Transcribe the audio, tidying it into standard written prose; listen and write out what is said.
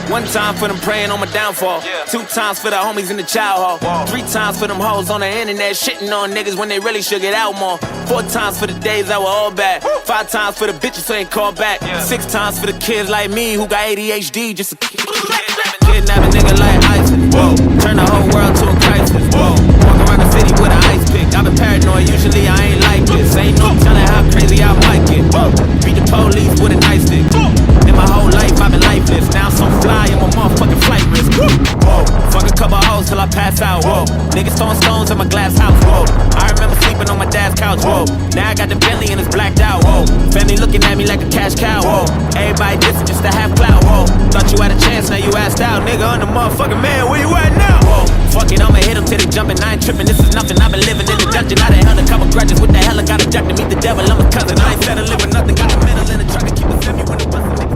1 time for them praying on my downfall. 2 times for the homies in the child hall. 3 times for them hoes on the internet shitting on niggas when they really should get out more. 4 times for the days that were all bad. 5 times for the bitches who ain't called back. 6 times for the kids like me who got ADHD just to kidnap a nigga like ISIS. Whoa, turn the whole world to a crisis. Whoa, walk around the city with an ice pick. I've been paranoid, usually I ain't like this. Ain't no telling how crazy I might get. Whoa, beat the police with a nice stick. In my whole life I've been lifeless. Now I'm so fly, I'm a motherfucking flight risk. Whoa, fuck a couple hoes till I pass out. Whoa, niggas throwing stones at my glass house. Whoa, I remember sleeping on my dad's couch. Whoa, now I got the Bentley and it's blacked out. Whoa, family looking at me like a cash cow. Whoa, everybody dissing just to have clout. Whoa, thought you had a chance, now you asked out. Nigga, I'm the motherfucking man, where you at now? Whoa, fuck it, I'ma hit him till they jumping. I ain't tripping, this is nothing. I've been living in the dungeon. I done held a couple grudges. What the hell I got a jack to meet the devil? I'm a cousin. I ain't settling with nothing. Got a mental in the truck to keep a semi when the bustin'.